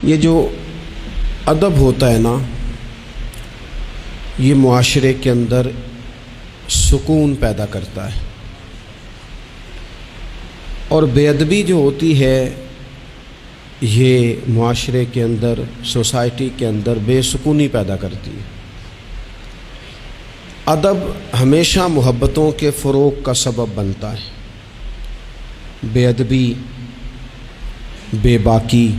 یہ جو ادب ہوتا ہے نا، یہ معاشرے کے اندر سکون پیدا کرتا ہے، اور بے ادبی جو ہوتی ہے یہ معاشرے کے اندر، سوسائٹی کے اندر بے سکونی پیدا کرتی ہے۔ ادب ہمیشہ محبتوں کے فروغ کا سبب بنتا ہے۔ بے ادبی، بے باکی،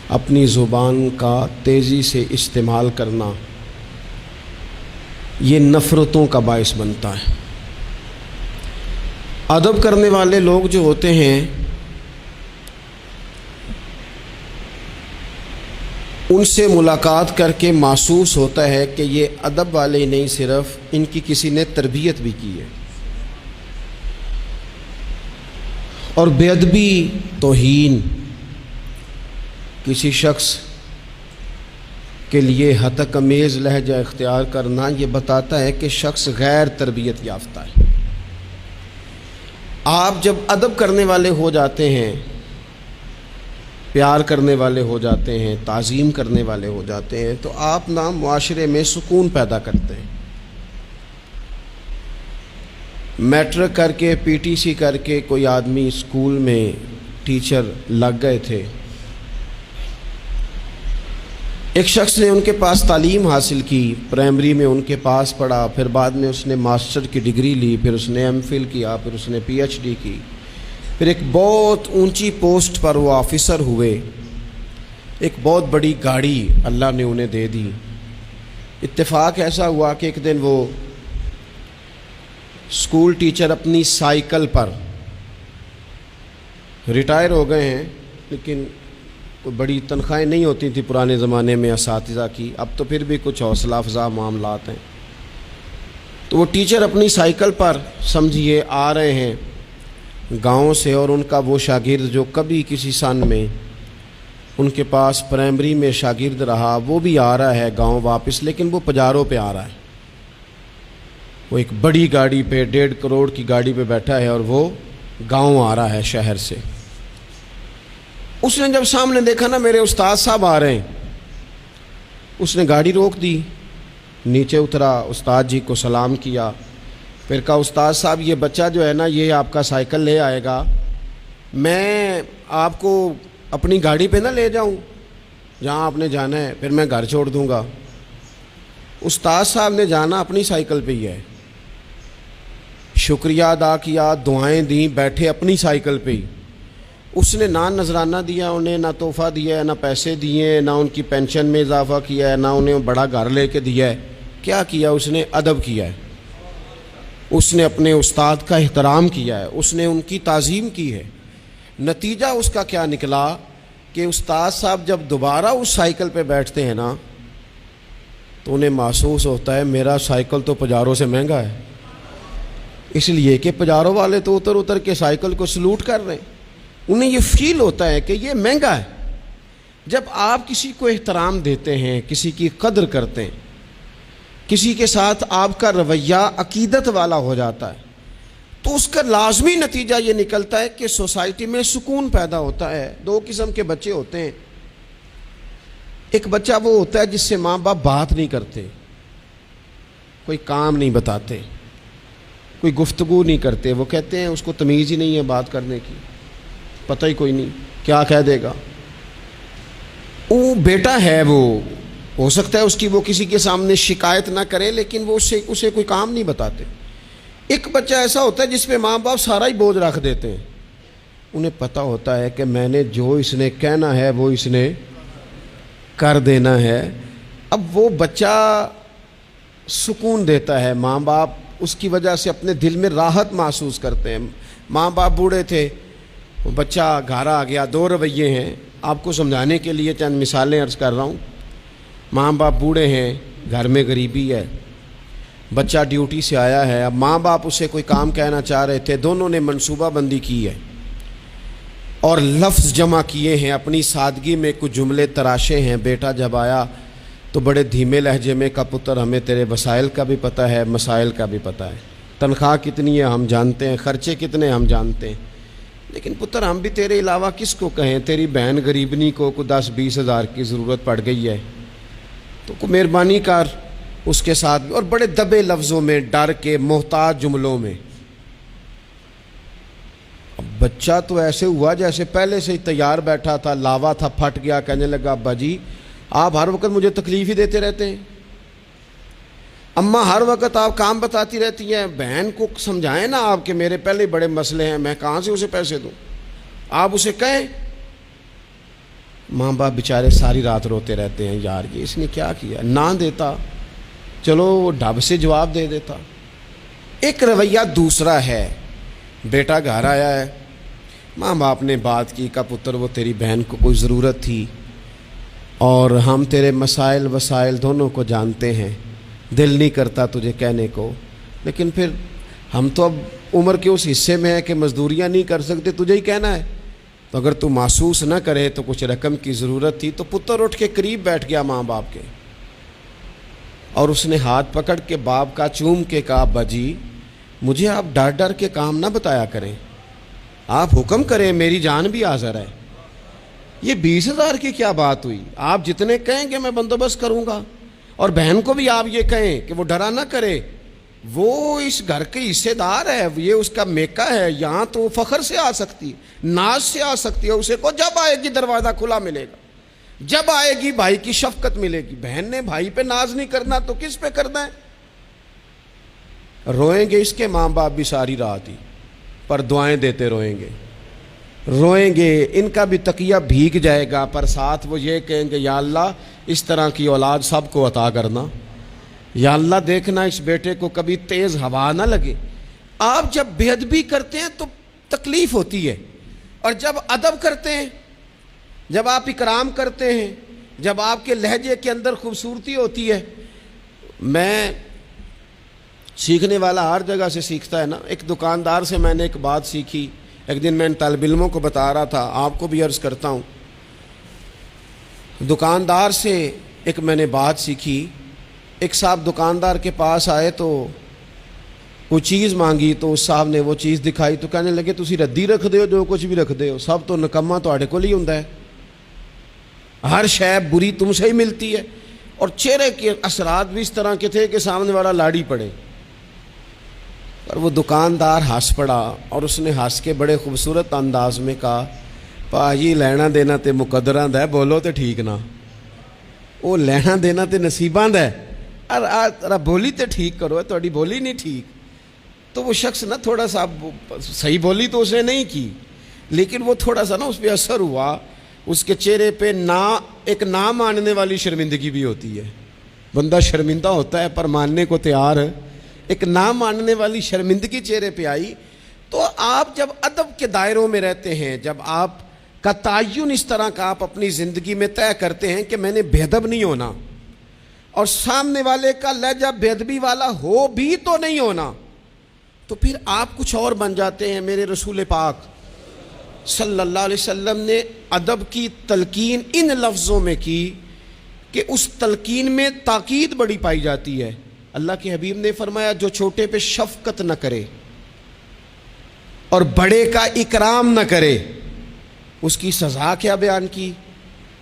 اپنی زبان کا تیزی سے استعمال کرنا، یہ نفرتوں کا باعث بنتا ہے۔ ادب کرنے والے لوگ جو ہوتے ہیں ان سے ملاقات کر کے محسوس ہوتا ہے کہ یہ ادب والے ہی نہیں، صرف ان کی کسی نے تربیت بھی کی ہے۔ اور بے ادبی، توہین، کسی شخص کے لیے ہتک لہجہ اختیار کرنا، یہ بتاتا ہے کہ شخص غیر تربیت یافتہ ہے۔ آپ جب ادب کرنے والے ہو جاتے ہیں، پیار کرنے والے ہو جاتے ہیں، تعظیم کرنے والے ہو جاتے ہیں، تو آپ نا معاشرے میں سکون پیدا کرتے ہیں۔ میٹرک کر کے، پی ٹی سی کر کے کوئی آدمی اسکول میں ٹیچر لگ گئے تھے، ایک شخص نے ان کے پاس تعلیم حاصل کی، پرائمری میں ان کے پاس پڑھا، پھر بعد میں اس نے ماسٹر کی ڈگری لی، پھر اس نے ایم فل کیا، پھر اس نے پی ایچ ڈی کی، پھر ایک بہت اونچی پوسٹ پر وہ آفیسر ہوئے، ایک بہت بڑی گاڑی اللہ نے انہیں دے دی۔ اتفاق ایسا ہوا کہ ایک دن وہ اسکول ٹیچر اپنی سائیکل پر، ریٹائر ہو گئے ہیں لیکن کوئی بڑی تنخواہیں نہیں ہوتی تھی پرانے زمانے میں اساتذہ کی، اب تو پھر بھی کچھ حوصلہ افزا معاملات ہیں۔ تو وہ ٹیچر اپنی سائیکل پر سمجھیے آ رہے ہیں گاؤں سے، اور ان کا وہ شاگرد جو کبھی کسی سن میں ان کے پاس پرائمری میں شاگرد رہا، وہ بھی آ رہا ہے گاؤں واپس، لیکن وہ پجاروں پہ آ رہا ہے۔ وہ ایک بڑی گاڑی پہ، 1.5 کروڑ کی گاڑی پہ بیٹھا ہے، اور وہ گاؤں آ رہا ہے شہر سے۔ اس نے جب سامنے دیکھا نا میرے استاد صاحب آ رہے ہیں، اس نے گاڑی روک دی، نیچے اترا، استاد جی کو سلام کیا، پھر کہا استاد صاحب یہ بچہ جو ہے نا یہ آپ کا سائیکل لے آئے گا، میں آپ کو اپنی گاڑی پہ نہ لے جاؤں جہاں آپ نے جانا ہے، پھر میں گھر چھوڑ دوں گا۔ استاد صاحب نے جانا اپنی سائیکل پہ ہی ہے، شکریہ ادا کیا، دعائیں دیں، بیٹھے اپنی سائیکل پہ ہی۔ اس نے نہ نذرانہ دیا انہیں، نہ تحفہ دیا ہے، نہ پیسے دیے، نہ ان کی پینشن میں اضافہ کیا ہے، نہ انہیں بڑا گھر لے کے دیا ہے۔ کیا کیا اس نے؟ ادب کیا ہے۔ اس نے اپنے استاد کا احترام کیا ہے، اس نے ان کی تعظیم کی ہے۔ نتیجہ اس کا کیا نکلا کہ استاد صاحب جب دوبارہ اس سائیکل پہ بیٹھتے ہیں نا تو انہیں محسوس ہوتا ہے میرا سائیکل تو پجاروں سے مہنگا ہے، اس لیے کہ پجاروں والے تو اتر اتر کے سائیکل کو سلوٹ کر رہے ہیں۔ انہیں یہ فیل ہوتا ہے کہ یہ مہنگا ہے۔ جب آپ کسی کو احترام دیتے ہیں، کسی کی قدر کرتے ہیں، کسی کے ساتھ آپ کا رویہ عقیدت والا ہو جاتا ہے، تو اس کا لازمی نتیجہ یہ نکلتا ہے کہ سوسائٹی میں سکون پیدا ہوتا ہے۔ دو قسم کے بچے ہوتے ہیں، ایک بچہ وہ ہوتا ہے جس سے ماں باپ بات نہیں کرتے، کوئی کام نہیں بتاتے، کوئی گفتگو نہیں کرتے، وہ کہتے ہیں اس کو تمیز ہی نہیں ہے بات کرنے کی، پتہ ہی کوئی نہیں کیا کہہ دے گا۔ وہ بیٹا ہے، وہ ہو سکتا ہے اس کی وہ کسی کے سامنے شکایت نہ کرے، لیکن وہ اسے کوئی کام نہیں بتاتے۔ ایک بچہ ایسا ہوتا ہے جس پہ ماں باپ سارا ہی بوجھ رکھ دیتے ہیں، انہیں پتہ ہوتا ہے کہ میں نے جو اس نے کہنا ہے وہ اس نے کر دینا ہے۔ اب وہ بچہ سکون دیتا ہے، ماں باپ اس کی وجہ سے اپنے دل میں راحت محسوس کرتے ہیں۔ ماں باپ بوڑھے تھے، وہ بچہ گھر آ گیا، دو رویے ہیں، آپ کو سمجھانے کے لیے چند مثالیں عرض کر رہا ہوں۔ ماں باپ بوڑھے ہیں، گھر میں غریبی ہے، بچہ ڈیوٹی سے آیا ہے، اب ماں باپ اسے کوئی کام کہنا چاہ رہے تھے، دونوں نے منصوبہ بندی کی ہے اور لفظ جمع کیے ہیں، اپنی سادگی میں کچھ جملے تراشے ہیں۔ بیٹا جب آیا تو بڑے دھیمے لہجے میں کہا پتر ہمیں تیرے وسائل کا بھی پتہ ہے، مسائل کا بھی پتہ ہے، تنخواہ کتنی ہے ہم جانتے ہیں، خرچے کتنے ہم جانتے ہیں، لیکن پتر ہم بھی تیرے علاوہ کس کو کہیں، تیری بہن غریبنی کو 10-20 ہزار کی ضرورت پڑ گئی ہے تو کو مہربانی کر اس کے ساتھ بھی، اور بڑے دبے لفظوں میں، ڈر کے، محتاج جملوں میں۔ اب بچہ تو ایسے ہوا جیسے پہلے سے ہی تیار بیٹھا تھا، لاوا تھا، پھٹ گیا، کہنے لگا ابا جی آپ ہر وقت مجھے تکلیف ہی دیتے رہتے ہیں، اماں ہر وقت آپ کام بتاتی رہتی ہیں، بہن کو سمجھائیں نا آپ کہ میرے پہلے ہی بڑے مسئلے ہیں، میں کہاں سے اسے پیسے دوں، آپ اسے کہیں۔ ماں باپ بیچارے ساری رات روتے رہتے ہیں، یار یہ اس نے کیا کیا، نہ دیتا چلو وہ ڈب سے جواب دے دیتا۔ ایک رویہ دوسرا ہے، بیٹا گھر آیا ہے، ماں باپ نے بات کی، کہا پتر وہ تیری بہن کو کوئی ضرورت تھی اور ہم تیرے مسائل وسائل دونوں کو جانتے ہیں، دل نہیں کرتا تجھے کہنے کو، لیکن پھر ہم تو اب عمر کے اس حصے میں ہیں کہ مزدوریاں نہیں کر سکتے، تجھے ہی کہنا ہے، تو اگر تو محسوس نہ کرے تو کچھ رقم کی ضرورت تھی۔ تو پتر اٹھ کے قریب بیٹھ گیا ماں باپ کے، اور اس نے ہاتھ پکڑ کے باپ کا چوم کے کہا ابا جی مجھے آپ ڈر ڈر کے کام نہ بتایا کریں، آپ حکم کریں، میری جان بھی حاضر ہے۔ یہ 20,000 کی کیا بات ہوئی، آپ جتنے کہیں گے میں بندوبست کروں گا، اور بہن کو بھی آپ یہ کہیں کہ وہ ڈرا نہ کرے، وہ اس گھر کے حصے دار ہے، یہ اس کا میکا ہے، یہاں تو فخر سے آ سکتی ہے، ناز سے آ سکتی ہے، اسے کو جب آئے گی دروازہ کھلا ملے گا، جب آئے گی بھائی کی شفقت ملے گی۔ بہن نے بھائی پہ ناز نہیں کرنا تو کس پہ کرنا ہے؟ روئیں گے اس کے ماں باپ بھی ساری رات ہی، پر دعائیں دیتے روئیں گے، روئیں گے، ان کا بھی تکیہ بھیگ جائے گا، پر ساتھ وہ یہ کہیں گے یا اللہ اس طرح کی اولاد سب کو عطا کرنا، یا اللہ دیکھنا اس بیٹے کو کبھی تیز ہوا نہ لگے۔ آپ جب بے ادبی کرتے ہیں تو تکلیف ہوتی ہے، اور جب ادب کرتے ہیں، جب آپ اکرام کرتے ہیں، جب آپ کے لہجے کے اندر خوبصورتی ہوتی ہے۔ میں سیکھنے والا ہر جگہ سے سیکھتا ہے نا، ایک دکاندار سے میں نے ایک بات سیکھی، ایک دن میں ان طالب علموں کو بتا رہا تھا، آپ کو بھی عرض کرتا ہوں۔ دکاندار سے ایک میں نے بات سیکھی، ایک صاحب دکاندار کے پاس آئے تو وہ چیز مانگی، تو اس صاحب نے وہ چیز دکھائی تو کہنے لگے تسی ردی رکھ دے ہو، جو کچھ بھی رکھ دے ہو سب تو نکما تواڈے کول ہی ہوندا ہے، ہر شے بری تم سے ہی ملتی ہے۔ اور چہرے کے اثرات بھی اس طرح کے تھے کہ سامنے والا لاڑی پڑے، اور وہ دکاندار ہنس پڑا، اور اس نے ہنس کے بڑے خوبصورت انداز میں کہا پاجی لینا دینا تے مقدراں دا ہے، بولو تے ٹھیک نہ، وہ لینا دینا تے نصیباں دا ہے، ذرا بولی تے ٹھیک کرو، تہاڈی بولی نہیں ٹھیک۔ تو وہ شخص نا تھوڑا سا صحیح بولی تو اس نے نہیں کی، لیکن وہ تھوڑا سا نا اس پہ اثر ہوا، اس کے چہرے پہ ایک نہ ماننے والی شرمندگی بھی ہوتی ہے، بندہ شرمندہ ہوتا ہے پر ماننے کو تیار ہے، ایک نہ ماننے والی شرمندگی چہرے پہ آئی۔ تو آپ جب ادب کے دائروں میں رہتے ہیں، جب آپ کا تعین اس طرح کا آپ اپنی زندگی میں طے کرتے ہیں کہ میں نے بے ادب نہیں ہونا، اور سامنے والے کا لہجہ بے ادبی والا ہو بھی تو نہیں ہونا، تو پھر آپ کچھ اور بن جاتے ہیں۔ میرے رسول پاک صلی اللہ علیہ وسلم نے ادب کی تلقین ان لفظوں میں کی کہ اس تلقین میں تاکید بڑی پائی جاتی ہے۔ اللہ کے حبیب نے فرمایا جو چھوٹے پہ شفقت نہ کرے اور بڑے کا اکرام نہ کرے اس کی سزا کیا بیان کی؟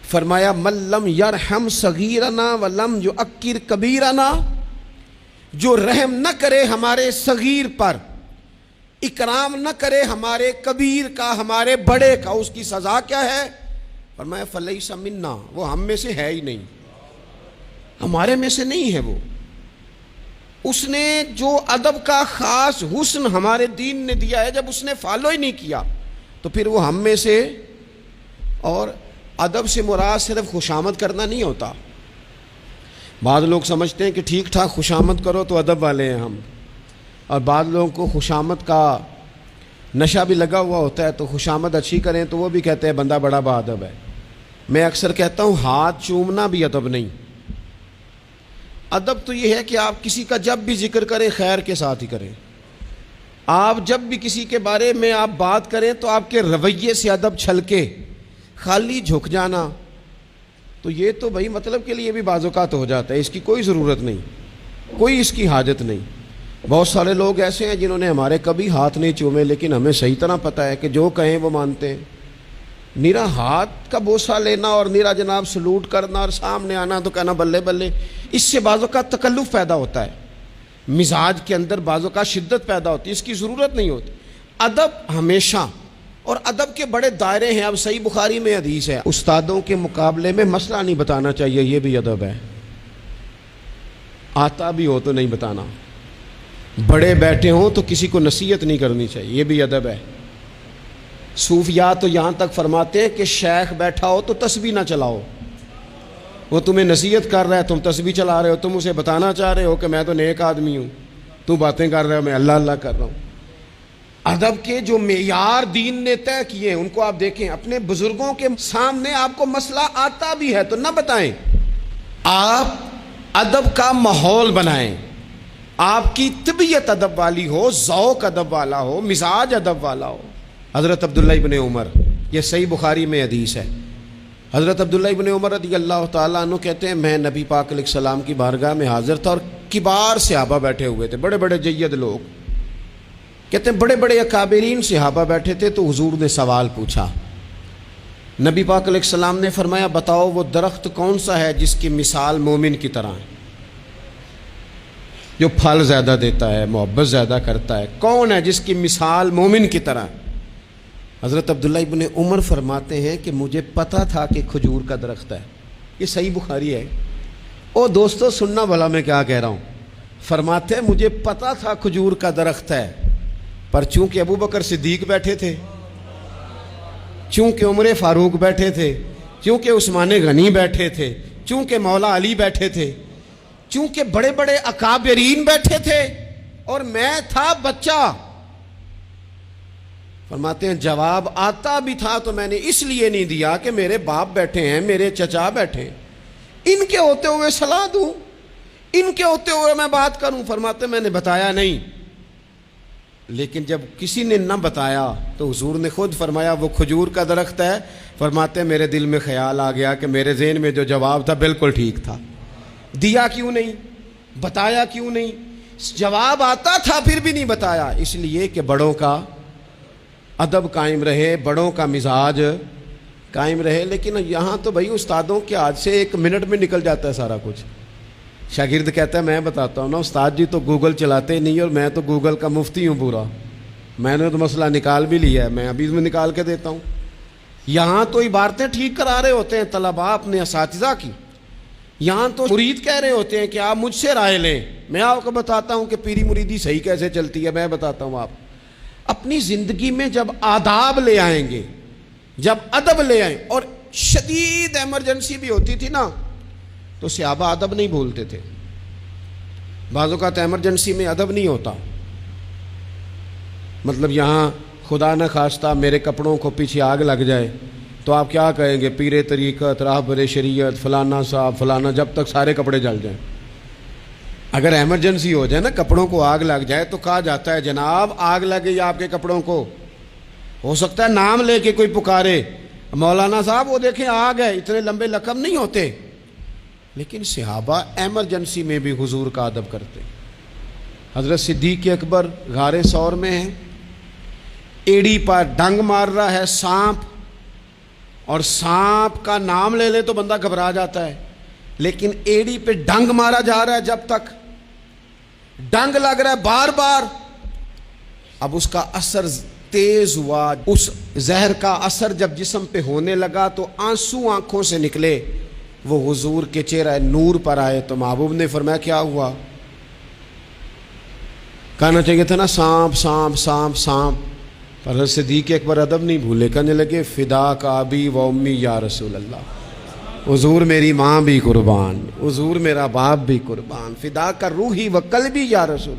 فرمایا من لم یرحم صغیرنا ولم یؤکر کبیرنا، جو رحم نہ کرے ہمارے صغیر پر، اکرام نہ کرے ہمارے کبیر کا، ہمارے بڑے کا، اس کی سزا کیا ہے؟ فرمایا فلیس منا، وہ ہم میں سے ہے ہی نہیں، ہمارے میں سے نہیں ہے وہ۔ اس نے جو ادب کا خاص حسن ہمارے دین نے دیا ہے، جب اس نے فالو ہی نہیں کیا تو پھر وہ ہم میں سے۔ اور ادب سے مراد صرف خوشامد کرنا نہیں ہوتا، بعض لوگ سمجھتے ہیں کہ ٹھیک ٹھاک خوشامد کرو تو ادب والے ہیں ہم، اور بعض لوگوں کو خوشامد کا نشہ بھی لگا ہوا ہوتا ہے، تو خوشامد اچھی کریں تو وہ بھی کہتے ہیں بندہ بڑا با ادب ہے۔ میں اکثر کہتا ہوں ہاتھ چومنا بھی ادب نہیں، ادب تو یہ ہے کہ آپ کسی کا جب بھی ذکر کریں خیر کے ساتھ ہی کریں، آپ جب بھی کسی کے بارے میں آپ بات کریں تو آپ کے رویے سے ادب چھلکے، خالی جھک جانا تو یہ تو بھائی مطلب کے لیے بھی بعض اوقات ہو جاتا ہے، اس کی کوئی ضرورت نہیں، کوئی اس کی حاجت نہیں۔ بہت سارے لوگ ایسے ہیں جنہوں نے ہمارے کبھی ہاتھ نہیں چومے، لیکن ہمیں صحیح طرح پتہ ہے کہ جو کہیں وہ مانتے ہیں۔ نیرا ہاتھ کا بوسہ لینا اور نیرا جناب سلوٹ کرنا اور سامنے آنا تو کہنا بلے بلے، اس سے بعضوں کا تکلف پیدا ہوتا ہے، مزاج کے اندر بعضوں کا شدت پیدا ہوتی ہے، اس کی ضرورت نہیں ہوتی۔ ادب ہمیشہ، اور ادب کے بڑے دائرے ہیں۔ اب صحیح بخاری میں حدیث ہے، استادوں کے مقابلے میں مسئلہ نہیں بتانا چاہیے، یہ بھی ادب ہے۔ آتا بھی ہو تو نہیں بتانا، بڑے بیٹھے ہوں تو کسی کو نصیحت نہیں کرنی چاہیے، یہ بھی ادب ہے۔ صوفیاء تو یہاں تک فرماتے ہیں کہ شیخ بیٹھا ہو تو تسبیح نہ چلاؤ، وہ تمہیں نصیحت کر رہا ہے، تم تسبیح چلا رہے ہو، تم اسے بتانا چاہ رہے ہو کہ میں تو نیک آدمی ہوں، تو باتیں کر رہے ہو میں اللہ اللہ کر رہا ہوں۔ ادب کے جو معیار دین نے طے کیے ہیں ان کو آپ دیکھیں، اپنے بزرگوں کے سامنے آپ کو مسئلہ آتا بھی ہے تو نہ بتائیں، آپ ادب کا ماحول بنائیں، آپ کی طبیعت ادب والی ہو، ذوق ادب والا ہو، مزاج ادب والا ہو۔ حضرت عبداللہ ابن عمر، یہ صحیح بخاری میں حدیث ہے، حضرت عبداللہ ابن عمر رضی اللہ تعالیٰ عنہ کہتے ہیں میں نبی پاک علیہ السلام کی بارگاہ میں حاضر تھا اور کبار صحابہ بیٹھے ہوئے تھے، بڑے بڑے جید لوگ، کہتے ہیں بڑے بڑے اکابرین صحابہ بیٹھے تھے، تو حضور نے سوال پوچھا۔ نبی پاک علیہ السلام نے فرمایا بتاؤ وہ درخت کون سا ہے جس کی مثال مومن کی طرح ہے، جو پھل زیادہ دیتا ہے، محبت زیادہ کرتا ہے، کون ہے جس کی مثال مومن کی طرح ہے؟ حضرت عبداللہ ابن عمر فرماتے ہیں کہ مجھے پتا تھا کہ کھجور کا درخت ہے، یہ صحیح بخاری ہے۔ او دوستو سننا بھلا میں کیا کہہ رہا ہوں، فرماتے ہیں مجھے پتا تھا کھجور کا درخت ہے، پر چونکہ ابو بکر صدیق بیٹھے تھے، چونکہ عمر فاروق بیٹھے تھے، چونکہ عثمان غنی بیٹھے تھے، چونکہ مولا علی بیٹھے تھے، چونکہ بڑے بڑے اکابرین بیٹھے تھے اور میں تھا بچہ، فرماتے ہیں جواب آتا بھی تھا تو میں نے اس لیے نہیں دیا کہ میرے باپ بیٹھے ہیں، میرے چچا بیٹھے ہیں، ان کے ہوتے ہوئے صلاح دوں، ان کے ہوتے ہوئے میں بات کروں؟ فرماتے میں نے بتایا نہیں، لیکن جب کسی نے نہ بتایا تو حضور نے خود فرمایا وہ کھجور کا درخت ہے، فرماتے ہیں میرے دل میں خیال آ گیا کہ میرے ذہن میں جو جواب تھا بالکل ٹھیک تھا، دیا کیوں نہیں، بتایا کیوں نہیں؟ جواب آتا تھا پھر بھی نہیں بتایا، اس لیے کہ بڑوں کا ادب قائم رہے، بڑوں کا مزاج قائم رہے۔ لیکن یہاں تو بھائی استادوں کے ہاتھ سے 1 منٹ میں نکل جاتا ہے سارا کچھ۔ شاگرد کہتا ہے میں بتاتا ہوں نا استاد جی تو گوگل چلاتے نہیں، اور میں تو گوگل کا مفتی ہوں پورا، میں نے تو مسئلہ نکال بھی لیا ہے، میں ابھی میں نکال کے دیتا ہوں۔ یہاں تو عبارتیں ٹھیک کرا رہے ہوتے ہیں طلباء اپنے اساتذہ کی، یہاں تو مرید کہہ رہے ہوتے ہیں کہ آپ مجھ سے رائے لیں، میں آپ کو بتاتا ہوں کہ پیری مریدی صحیح کیسے چلتی ہے، میں بتاتا ہوں۔ آپ اپنی زندگی میں جب آداب لے آئیں گے، جب ادب لے آئیں، اور شدید ایمرجنسی بھی ہوتی تھی نا تو صحابہ ادب نہیں بھولتے تھے، بعض اوقات ایمرجنسی میں ادب نہیں ہوتا، مطلب یہاں خدا نہ خواستہ میرے کپڑوں کو پیچھے آگ لگ جائے تو آپ کیا کہیں گے، پیر طریقت، راہبر شریعت، فلانا صاحب فلانا، جب تک سارے کپڑے جل جائیں۔ اگر ایمرجنسی ہو جائے نا، کپڑوں کو آگ لگ جائے تو کہا جاتا ہے جناب آگ لگ گئی آپ کے کپڑوں کو، ہو سکتا ہے نام لے کے کوئی پکارے، مولانا صاحب وہ دیکھیں آگ ہے، اتنے لمبے لقب نہیں ہوتے۔ لیکن صحابہ ایمرجنسی میں بھی حضور کا ادب کرتے۔ حضرت صدیق اکبر غار ثور میں ہیں، ایڑی پر ڈنگ مار رہا ہے سانپ، اور سانپ کا نام لے لے تو بندہ گھبرا جاتا ہے، لیکن ایڑی پہ ڈنگ مارا جا رہا ہے، جب تک ڈنگ لگ رہا ہے بار بار، اب اس کا اثر تیز ہوا، اس زہر کا اثر جب جسم پہ ہونے لگا تو آنسو آنکھوں سے نکلے، وہ حضور کے چہرہ نور پر آئے تو محبوب نے فرمایا کیا ہوا؟ کہنا چاہیے تھا نا سانپ سانپ سانپ سانپ، پر حضرت صدیق اکبر ادب نہیں بھولے، کہنے لگے فدا کا ابی و امی یا رسول اللہ، حضور میری ماں بھی قربان، حضور میرا باپ بھی قربان، فدا کا روحی و قلبی یا رسول،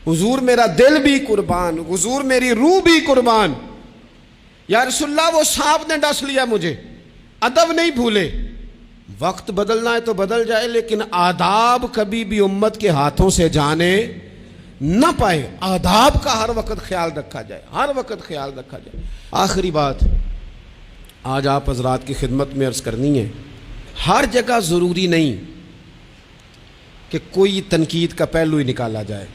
حضور میرا دل بھی قربان، حضور میری روح بھی قربان، یا رسول اللہ وہ سانپ نے ڈس لیا مجھے۔ ادب نہیں بھولے، وقت بدلنا ہے تو بدل جائے، لیکن آداب کبھی بھی امت کے ہاتھوں سے جانے نہ پائے، آداب کا ہر وقت خیال رکھا جائے، ہر وقت خیال رکھا جائے۔ آخری بات آج آپ حضرات کی خدمت میں عرض کرنی ہے، ہر جگہ ضروری نہیں کہ کوئی تنقید کا پہلو ہی نکالا جائے،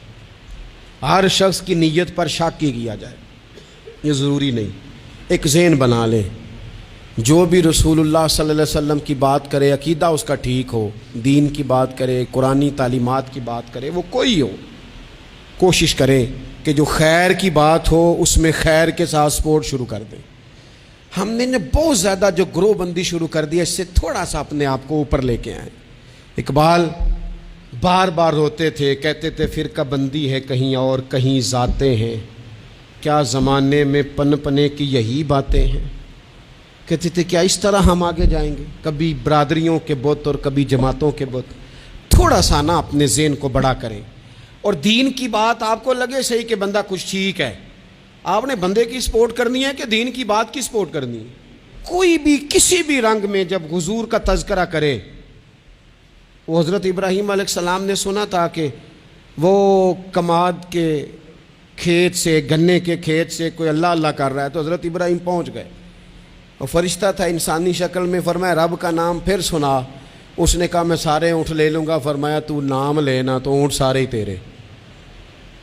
ہر شخص کی نیت پر شک ہی کیا جائے، یہ ضروری نہیں. ایک ذہن بنا لیں، جو بھی رسول اللہ صلی اللہ علیہ وسلم کی بات کرے، عقیدہ اس کا ٹھیک ہو، دین کی بات کرے، قرآنی تعلیمات کی بات کرے، وہ کوئی ہو، کوشش کریں کہ جو خیر کی بات ہو اس میں خیر کے ساتھ سپورٹ شروع کر دیں. ہم نے بہت زیادہ جو گروہ بندی شروع کر دی ہے، اس سے تھوڑا سا اپنے آپ کو اوپر لے کے آئیں. اقبال بار بار روتے تھے، کہتے تھے فرقہ بندی ہے کہیں اور کہیں ذاتیں ہیں، کیا زمانے میں پن پنے کی یہی باتیں ہیں. کہتے تھے کیا اس طرح ہم آگے جائیں گے، کبھی برادریوں کے بت اور کبھی جماعتوں کے بت. تھوڑا سا نا اپنے ذہن کو بڑا کریں، اور دین کی بات آپ کو لگے صحیح کہ بندہ کچھ ٹھیک ہے، آپ نے بندے کی سپورٹ کرنی ہے کہ دین کی بات کی سپورٹ کرنی ہے. کوئی بھی کسی بھی رنگ میں جب حضور کا تذکرہ کرے، وہ حضرت ابراہیم علیہ السلام نے سنا تھا کہ وہ کماد کے کھیت سے، گنے کے کھیت سے کوئی اللہ اللہ کر رہا ہے، تو حضرت ابراہیم پہنچ گئے، اور فرشتہ تھا انسانی شکل میں، فرمایا رب کا نام پھر سنا. اس نے کہا میں سارے اونٹ لے لوں گا. فرمایا تو نام لینا تو اونٹ سارے ہی تیرے.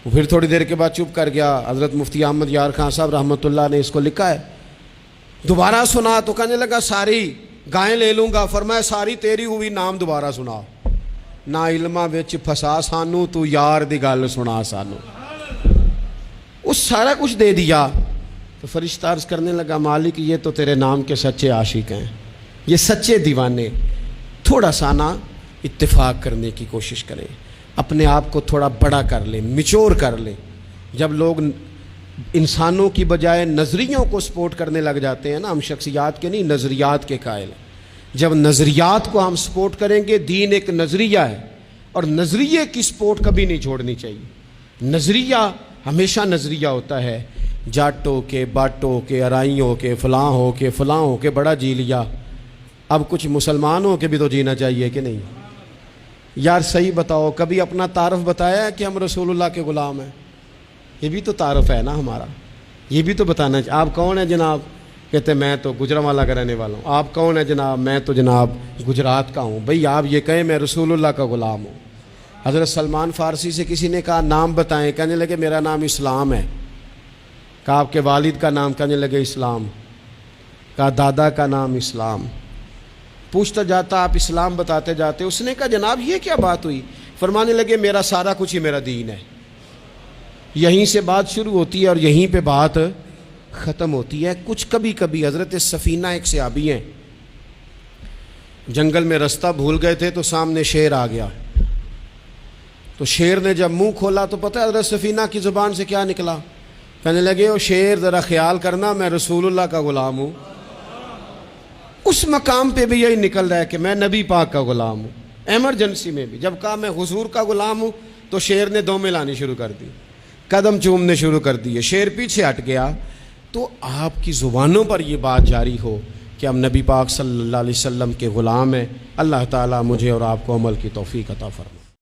پھر تھوڑی دیر کے بعد چپ کر گیا. حضرت مفتی احمد یار خان صاحب رحمۃ اللہ نے اس کو لکھا ہے. دوبارہ سنا تو کہنے لگا ساری گائیں لے لوں گا. فرمایا ساری تیری ہوئی، نام دوبارہ سنا. نا علماں وچ پھسا سانو، تو یار دی گل سنا سانو. اس سارا کچھ دے دیا. تو فرشتہ عرض کرنے لگا مالک یہ تو تیرے نام کے سچے عاشق ہیں، یہ سچے دیوانے. تھوڑا سا نا اتفاق کرنے کی کوشش کریں، اپنے آپ کو تھوڑا بڑا کر لیں، میچور کر لیں. جب لوگ انسانوں کی بجائے نظریوں کو سپورٹ کرنے لگ جاتے ہیں نا، ہم شخصیات کے نہیں نظریات کے قائل ہیں. جب نظریات کو ہم سپورٹ کریں گے، دین ایک نظریہ ہے، اور نظریے کی سپورٹ کبھی نہیں چھوڑنی چاہیے. نظریہ ہمیشہ نظریہ ہوتا ہے. جٹ ہو کے، بٹ ہو کے، ارائیں ہو کے، فلاں ہو کے، فلاں ہو کے بڑا جی لیا. اب کچھ مسلمان ہو کے بھی تو جینا چاہیے کہ نہیں؟ یار صحیح بتاؤ، کبھی اپنا تعارف بتایا ہے کہ ہم رسول اللہ کے غلام ہیں؟ یہ بھی تو تعارف ہے نا ہمارا، یہ بھی تو بتانا چاہیے. آپ کون ہیں جناب؟ کہتے میں تو گجرانوالہ کا رہنے والا ہوں. آپ کون ہیں جناب؟ میں تو جناب گجرات کا ہوں. بھئی آپ یہ کہیں میں رسول اللہ کا غلام ہوں. حضرت سلمان فارسی سے کسی نے کہا نام بتائیں، کہنے لگے میرا نام اسلام ہے. کہا آپ کے والد کا نام؟ کہنے لگے اسلام. کہا دادا کا نام اسلام. پوچھتا جاتا آپ اسلام بتاتے جاتے. اس نے کہا جناب یہ کیا بات ہوئی؟ فرمانے لگے میرا سارا کچھ ہی میرا دین ہے. یہیں سے بات شروع ہوتی ہے اور یہیں پہ بات ختم ہوتی ہے. کچھ کبھی کبھی حضرت سفینہ ایک صحابی ہیں، جنگل میں رستہ بھول گئے تھے تو سامنے شیر آ گیا. تو شیر نے جب منہ کھولا تو پتہ ہے حضرت سفینہ کی زبان سے کیا نکلا؟ کہنے لگے او شیر ذرا خیال کرنا میں رسول اللہ کا غلام ہوں. اس مقام پہ بھی یہی نکل رہا ہے کہ میں نبی پاک کا غلام ہوں. ایمرجنسی میں بھی جب کہا میں حضور کا غلام ہوں تو شیر نے دو میں لانی شروع کر دی، قدم چومنے شروع کر دیے. شیر پیچھے ہٹ گیا. تو آپ کی زبانوں پر یہ بات جاری ہو کہ ہم نبی پاک صلی اللہ علیہ وسلم کے غلام ہیں. اللہ تعالیٰ مجھے اور آپ کو عمل کی توفیق عطا فرمائے.